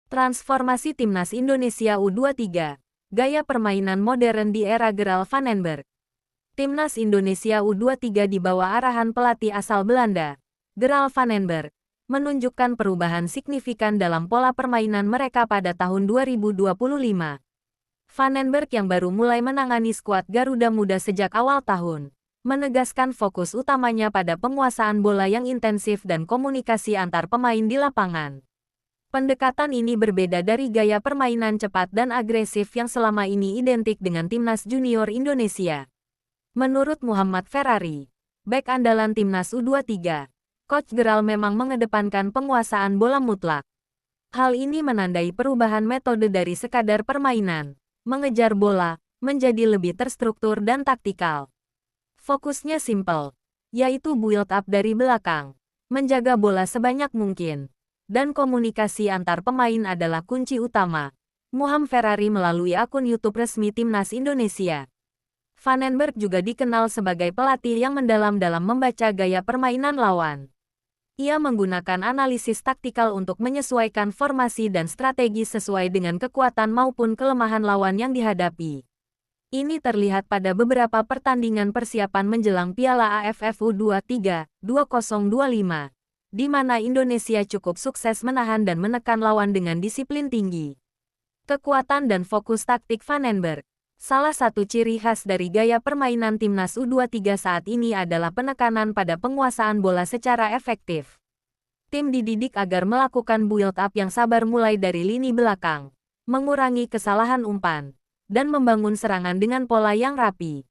Transformasi Timnas Indonesia U23. Gaya permainan modern di era Gerald van den Bergh. Timnas Indonesia U23 di bawah arahan pelatih asal Belanda, Gerald van den Bergh, menunjukkan perubahan signifikan dalam pola permainan mereka pada tahun 2025. Van den Bergh yang baru mulai menangani skuad Garuda Muda sejak awal tahun, menegaskan fokus utamanya pada penguasaan bola yang intensif dan komunikasi antar pemain di lapangan. Pendekatan ini berbeda dari gaya permainan cepat dan agresif yang selama ini identik dengan Timnas Junior Indonesia. Menurut Muhammad Ferrari, bek andalan Timnas U23, Coach Gerald memang mengedepankan penguasaan bola mutlak. Hal ini menandai perubahan metode dari sekadar permainan, mengejar bola, menjadi lebih terstruktur dan taktikal. Fokusnya simpel, yaitu build up dari belakang, menjaga bola sebanyak mungkin, dan komunikasi antar pemain adalah kunci utama. Muhammad Ferrari melalui akun YouTube resmi Timnas Indonesia. Van den Bergh juga dikenal sebagai pelatih yang mendalam dalam membaca gaya permainan lawan. Ia menggunakan analisis taktikal untuk menyesuaikan formasi dan strategi sesuai dengan kekuatan maupun kelemahan lawan yang dihadapi. Ini terlihat pada beberapa pertandingan persiapan menjelang Piala AFF U23 2025. Di mana Indonesia cukup sukses menahan dan menekan lawan dengan disiplin tinggi. Kekuatan dan fokus taktik Van den Bergh. Salah satu ciri khas dari gaya permainan Timnas U23 saat ini adalah penekanan pada penguasaan bola secara efektif. Tim dididik agar melakukan build up yang sabar mulai dari lini belakang, mengurangi kesalahan umpan, dan membangun serangan dengan pola yang rapi.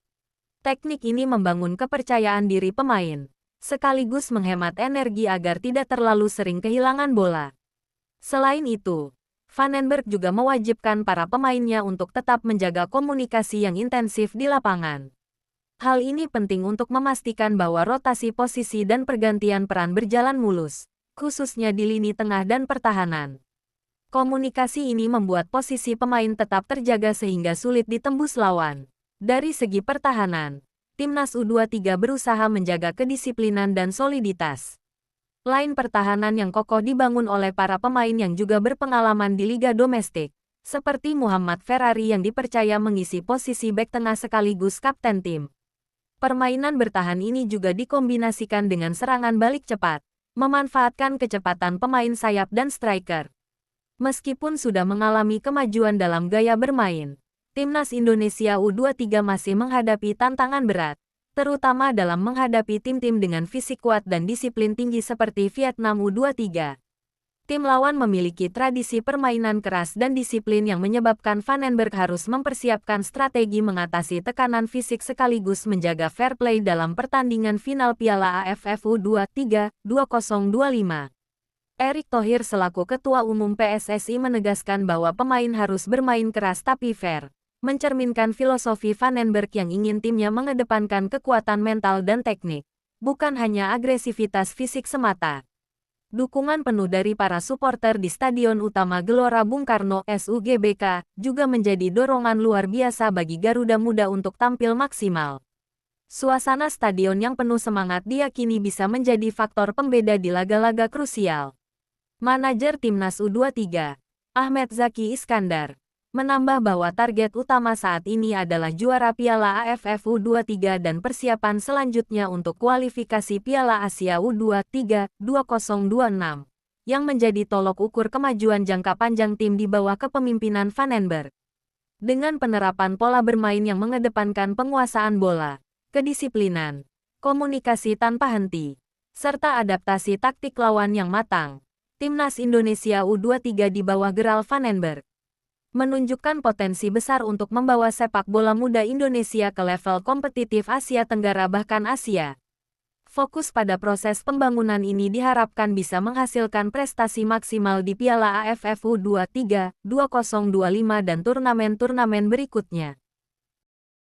Teknik ini membangun kepercayaan diri pemain, sekaligus menghemat energi agar tidak terlalu sering kehilangan bola. Selain itu, Van den Bergh juga mewajibkan para pemainnya untuk tetap menjaga komunikasi yang intensif di lapangan. Hal ini penting untuk memastikan bahwa rotasi posisi dan pergantian peran berjalan mulus, khususnya di lini tengah dan pertahanan. Komunikasi ini membuat posisi pemain tetap terjaga sehingga sulit ditembus lawan. Dari segi pertahanan, Timnas U23 berusaha menjaga kedisiplinan dan soliditas. Line pertahanan yang kokoh dibangun oleh para pemain yang juga berpengalaman di liga domestik, seperti Muhammad Ferrari yang dipercaya mengisi posisi bek tengah sekaligus kapten tim. Permainan bertahan ini juga dikombinasikan dengan serangan balik cepat, memanfaatkan kecepatan pemain sayap dan striker. Meskipun sudah mengalami kemajuan dalam gaya bermain, Timnas Indonesia U23 masih menghadapi tantangan berat, terutama dalam menghadapi tim-tim dengan fisik kuat dan disiplin tinggi seperti Vietnam U23. Tim lawan memiliki tradisi permainan keras dan disiplin yang menyebabkan Van den Bergh harus mempersiapkan strategi mengatasi tekanan fisik sekaligus menjaga fair play dalam pertandingan final Piala AFF U23 2025. Erick Thohir selaku Ketua Umum PSSI menegaskan bahwa pemain harus bermain keras tapi fair, mencerminkan filosofi Van den Bergh yang ingin timnya mengedepankan kekuatan mental dan teknik, bukan hanya agresivitas fisik semata. Dukungan penuh dari para supporter di Stadion Utama Gelora Bung Karno (SUGBK) juga menjadi dorongan luar biasa bagi Garuda Muda untuk tampil maksimal. Suasana stadion yang penuh semangat diyakini bisa menjadi faktor pembeda di laga-laga krusial. Manajer Timnas U23, Ahmed Zaki Iskandar, menambah bahwa target utama saat ini adalah juara Piala AFF U23 dan persiapan selanjutnya untuk kualifikasi Piala Asia U23 2026, yang menjadi tolok ukur kemajuan jangka panjang tim di bawah kepemimpinan Van den Bergh. Dengan penerapan pola bermain yang mengedepankan penguasaan bola, kedisiplinan, komunikasi tanpa henti, serta adaptasi taktik lawan yang matang, Timnas Indonesia U23 di bawah Gerald van den Bergh menunjukkan potensi besar untuk membawa sepak bola muda Indonesia ke level kompetitif Asia Tenggara bahkan Asia. Fokus pada proses pembangunan ini diharapkan bisa menghasilkan prestasi maksimal di Piala AFF U23 2025 dan turnamen-turnamen berikutnya.